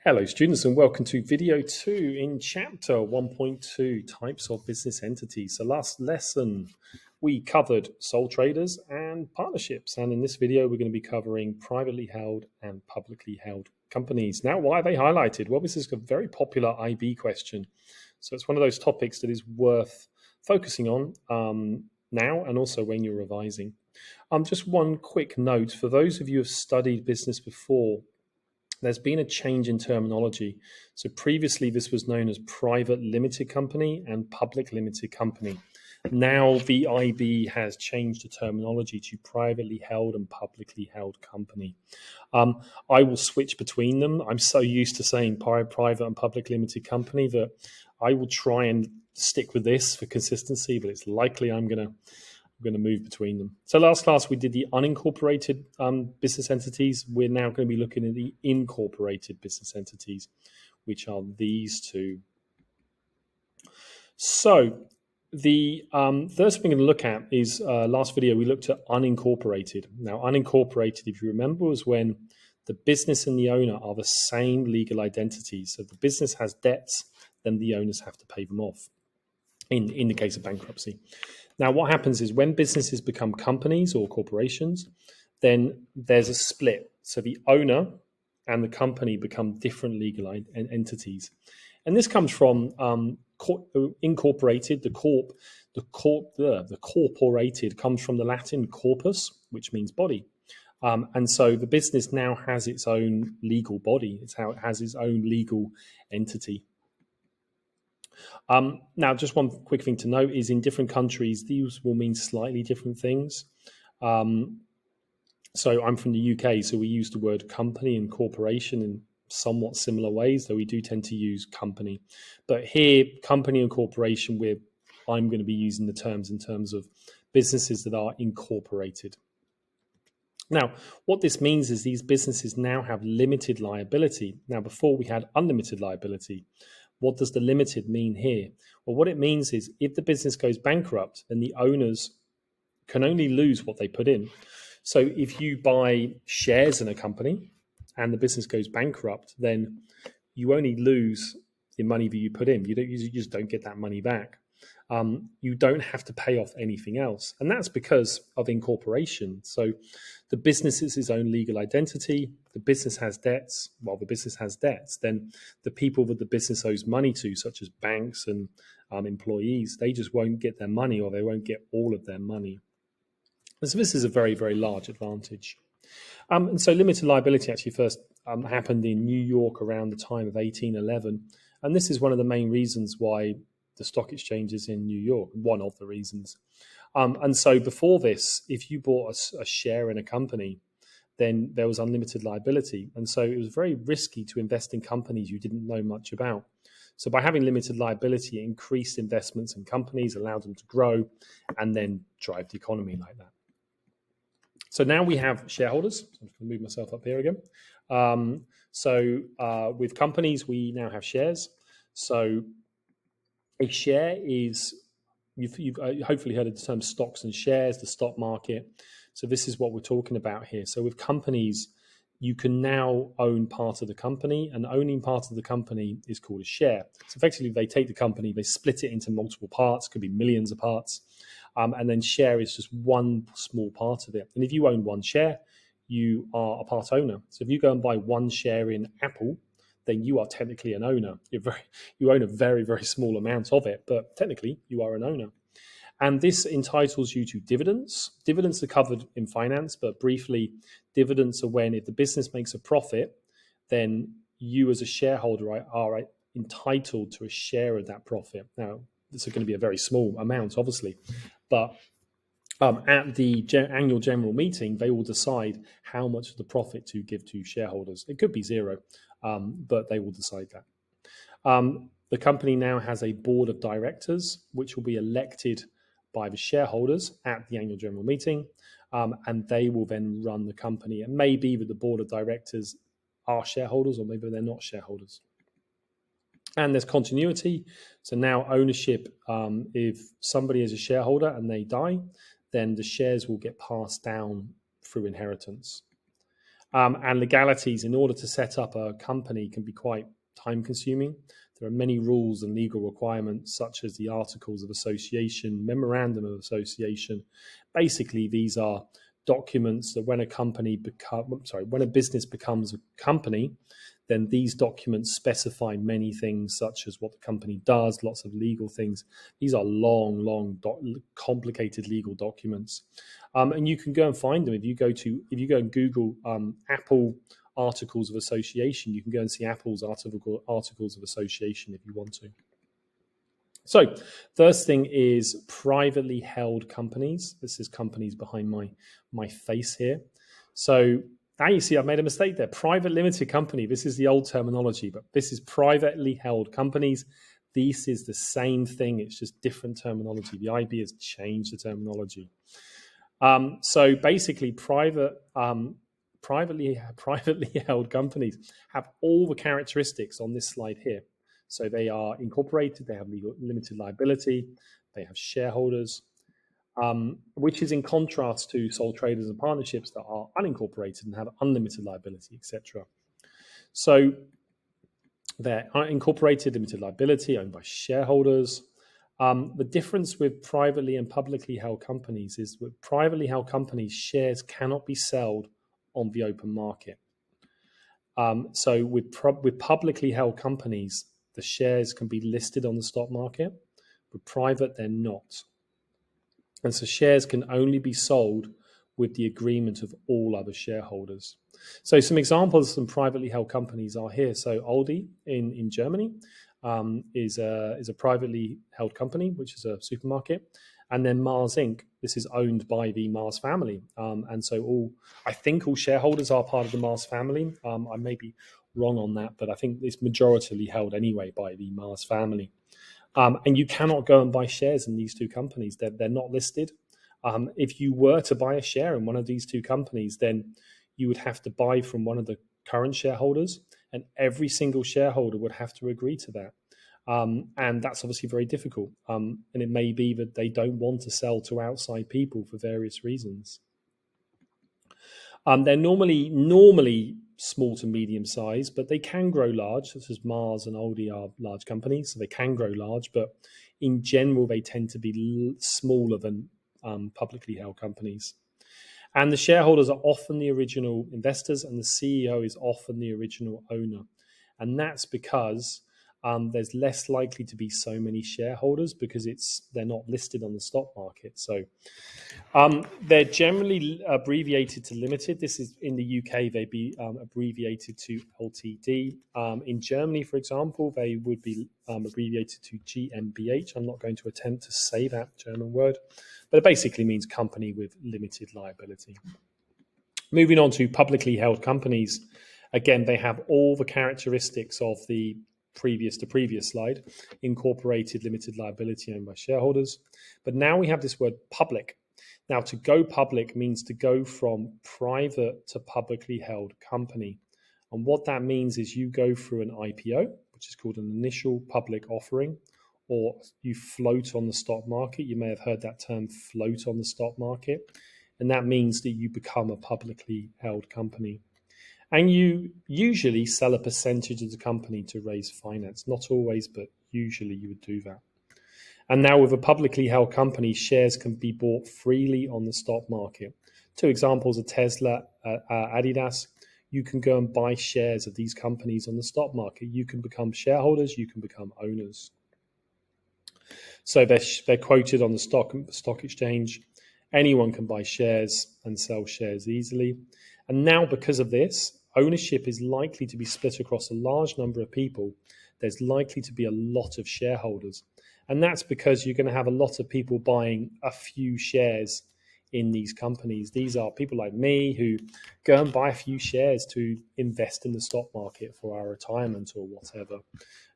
Hello students and welcome to video 2 in chapter 1.2 types of business entities. So last lesson we covered sole traders and partnerships, and in this video we're going to be covering privately held and publicly held companies. Now, why are they highlighted? Well, this is a very popular IB question, so it's one of those topics that is worth focusing on now and also when you're revising. Just one quick note for those of you who have studied business before. There's been a change in terminology. So previously this was known as private limited company and public limited company. Now the IB has changed the terminology to privately held and publicly held company. I will switch between them. I'm so used to saying private and public limited company that I will try and stick with this for consistency, but it's likely I'm going to move between them. So last class we did the unincorporated business entities. We're now going to be looking at the incorporated business entities, which are these two. So the first thing we're going to look at is last video we looked at unincorporated. Now unincorporated, if you remember, was when the business and the owner are the same legal identity. So if the business has debts, then the owners have to pay them off in the case of bankruptcy. Now, what happens is when businesses become companies or corporations, then there's a split. So the owner and the company become different legal entities. And this comes from incorporated, the corporated comes from the Latin corpus, which means body. And so the business now has its own legal body. It's how it has its own legal entity. Now, just one quick thing to note is in different countries, these will mean slightly different things. So I'm from the UK, so we use the word company and corporation in somewhat similar ways, though we do tend to use company. But here, company and corporation, I'm going to be using the terms in terms of businesses that are incorporated. Now, what this means is these businesses now have limited liability. Now, before we had unlimited liability. What does the limited mean here? Well, what it means is if the business goes bankrupt, then the owners can only lose what they put in. So if you buy shares in a company and the business goes bankrupt, then you only lose the money that you put in. You just don't get that money back. You don't have to pay off anything else. And that's because of incorporation. So the business is its own legal identity. The business has debts. Well, the business has debts. Then the people that the business owes money to, such as banks and employees, they just won't get their money, or they won't get all of their money. And so this is a very, very large advantage. And so limited liability actually first happened in New York around the time of 1811. And this is one of the main reasons why the stock exchanges in New York, one of the reasons. And so before this, if you bought a share in a company, then there was unlimited liability. And so it was very risky to invest in companies you didn't know much about. So by having limited liability, it increased investments in companies, allowed them to grow, and then drive the economy like that. So now we have shareholders. I'm just going to move myself up here again. With companies, we now have shares. So a share is, you've hopefully heard of the term stocks and shares, the stock market. So this is what we're talking about here. So with companies, you can now own part of the company, and owning part of the company is called a share. So effectively, they take the company, they split it into multiple parts, could be millions of parts, and then share is just one small part of it. And if you own one share, you are a part owner. So if you go and buy one share in Apple, then you are technically an owner. You own a very, very small amount of it, but technically you are an owner. And this entitles you to dividends. Dividends are covered in finance, but briefly, dividends are when if the business makes a profit, then you as a shareholder are entitled to a share of that profit. Now, this is going to be a very small amount, obviously, but at the annual general meeting, they will decide how much of the profit to give to shareholders. It could be zero, but they will decide that. The company now has a board of directors, which will be elected by the shareholders at the annual general meeting, and they will then run the company. And maybe the board of directors are shareholders, or maybe they're not shareholders. And there's continuity. So now ownership, if somebody is a shareholder and they die, then the shares will get passed down through inheritance. And legalities in order to set up a company can be quite time consuming. There are many rules and legal requirements, such as the Articles of Association, Memorandum of Association. Basically, these are documents that when a business becomes a company, then these documents specify many things, such as what the company does, lots of legal things. These are long, complicated legal documents, and you can go and find them if you go and Google Apple Articles of Association. You can go and see Apple's Articles of Association if you want to. So, first thing is privately held companies. This is companies behind my face here. So now you see I've made a mistake there. Private limited company. This is the old terminology, but this is privately held companies. This is the same thing. It's just different terminology. The IB has changed the terminology. So basically, privately held companies have all the characteristics on this slide here. So they are incorporated, they have limited liability, they have shareholders, which is in contrast to sole traders and partnerships that are unincorporated and have unlimited liability, etc. So they're incorporated, limited liability, owned by shareholders. The difference with privately and publicly held companies is with privately held companies, shares cannot be sold on the open market. So with publicly held companies, the shares can be listed on the stock market. With private, they're not. And so shares can only be sold with the agreement of all other shareholders. So some examples of some privately held companies are here. So Aldi in Germany is a privately held company, which is a supermarket. And then Mars Inc. This is owned by the Mars family. And so I think all shareholders are part of the Mars family. I may be wrong on that, but I think it's majoritarily held anyway by the Mars family. And you cannot go and buy shares in these two companies. They're not listed. If you were to buy a share in one of these two companies, then you would have to buy from one of the current shareholders, and every single shareholder would have to agree to that. And that's obviously very difficult. And it may be that they don't want to sell to outside people for various reasons. They're normally small to medium size, but they can grow large, such as Mars and Aldi are large companies, so they can grow large, but in general, they tend to be smaller than publicly held companies. And the shareholders are often the original investors, and the CEO is often the original owner. And that's because there's less likely to be so many shareholders because they're not listed on the stock market. So they're generally abbreviated to limited. This is in the UK, they'd be abbreviated to LTD. In Germany, for example, they would be abbreviated to GmbH. I'm not going to attempt to say that German word, but it basically means company with limited liability. Moving on to publicly held companies. Again, they have all the characteristics of the previous slide: incorporated, limited liability, owned by shareholders. But now we have this word public. Now, to go public means to go from private to publicly held company. And what that means is you go through an IPO, which is called an initial public offering, or you float on the stock market. You may have heard that term, float on the stock market. And that means that you become a publicly held company. And you usually sell a percentage of the company to raise finance. Not always, but usually you would do that. And now with a publicly held company, shares can be bought freely on the stock market. Two examples are Tesla, Adidas. You can go and buy shares of these companies on the stock market. You can become shareholders, you can become owners. So they're quoted on the stock exchange. Anyone can buy shares and sell shares easily. And now because of this, ownership is likely to be split across a large number of people. There's likely to be a lot of shareholders. And that's because you're going to have a lot of people buying a few shares in these companies. These are people like me who go and buy a few shares to invest in the stock market for our retirement or whatever.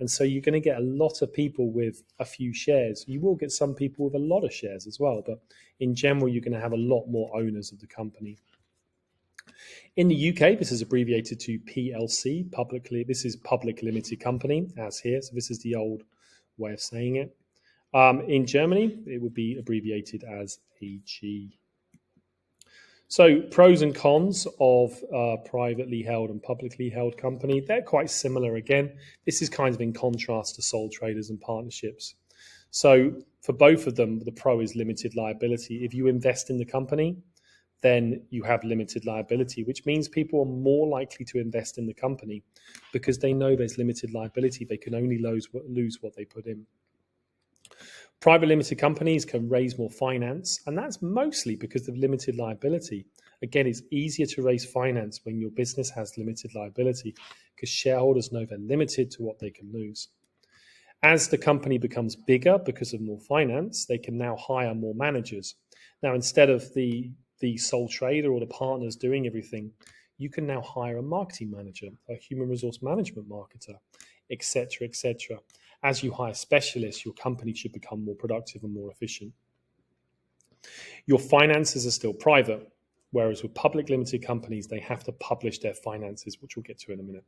And so you're going to get a lot of people with a few shares. You will get some people with a lot of shares as well, but in general, you're going to have a lot more owners of the company. In the UK, this is abbreviated to PLC, this is public limited company, as here. So this is the old way of saying it. In Germany, it would be abbreviated as AG. So pros and cons of privately held and publicly held company, they're quite similar again. This is kind of in contrast to sole traders and partnerships. So for both of them, the pro is limited liability. If you invest in the company, then you have limited liability, which means people are more likely to invest in the company because they know there's limited liability. They can only lose what they put in. Private limited companies can raise more finance, and that's mostly because of limited liability. Again, it's easier to raise finance when your business has limited liability because shareholders know they're limited to what they can lose. As the company becomes bigger because of more finance, they can now hire more managers. Now, instead of the sole trader or the partners doing everything, you can now hire a marketing manager, a human resource management marketer, etc., etc. As you hire specialists, your company should become more productive and more efficient. Your finances are still private, whereas with public limited companies, they have to publish their finances, which we'll get to in a minute.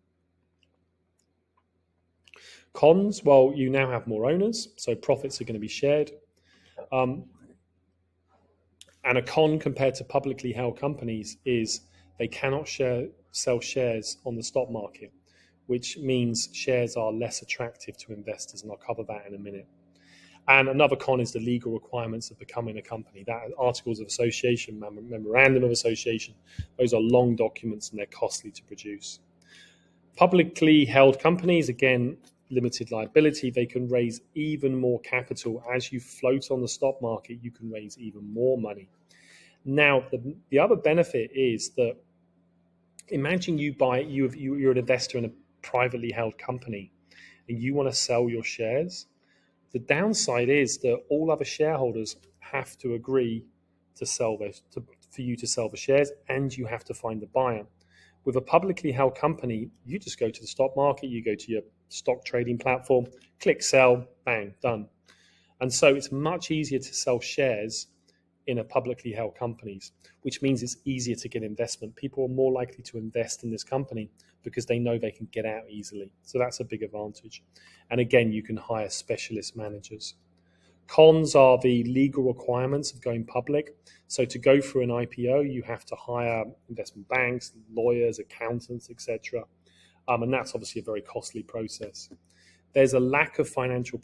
Cons, well, you now have more owners, so profits are going to be shared. And a con compared to publicly held companies is they cannot sell shares on the stock market, which means shares are less attractive to investors, and I'll cover that in a minute. And another con is the legal requirements of becoming a company. That articles of association, memorandum of association, those are long documents and they're costly to produce. Publicly held companies, again, limited liability. They can raise even more capital. As you float on the stock market, you can raise even more money. Now, the other benefit is that imagine you're an investor in a privately held company and you want to sell your shares. The downside is that all other shareholders have to agree to sell for you to sell the shares, and you have to find a buyer. With a publicly held company, you just go to the stock market, you go to your stock trading platform, click sell, bang, done. And so it's much easier to sell shares in a publicly held companies, which means it's easier to get investment. People are more likely to invest in this company because they know they can get out easily. So that's a big advantage. And again, you can hire specialist managers. Cons are the legal requirements of going public. So to go through an IPO, you have to hire investment banks, lawyers, accountants, etc. And that's obviously a very costly process. There's a lack of financial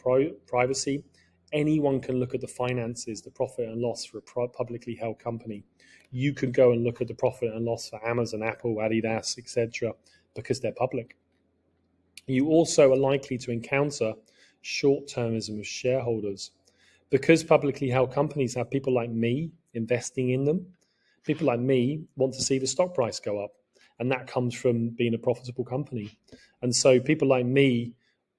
privacy. Anyone can look at the finances, the profit and loss for a publicly held company. You can go and look at the profit and loss for Amazon, Apple, Adidas, etc., because they're public. You also are likely to encounter short-termism of shareholders. Because publicly held companies have people like me investing in them, people like me want to see the stock price go up. And that comes from being a profitable company. And so people like me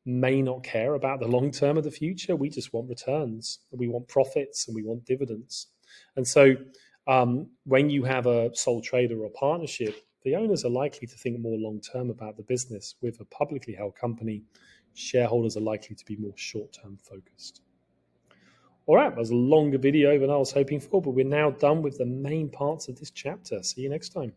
may not care about the long term of the future. We just want returns. We want profits and we want dividends. And so when you have a sole trader or partnership, the owners are likely to think more long term about the business. With a publicly held company, shareholders are likely to be more short term focused. All right, that was a longer video than I was hoping for, but we're now done with the main parts of this chapter. See you next time.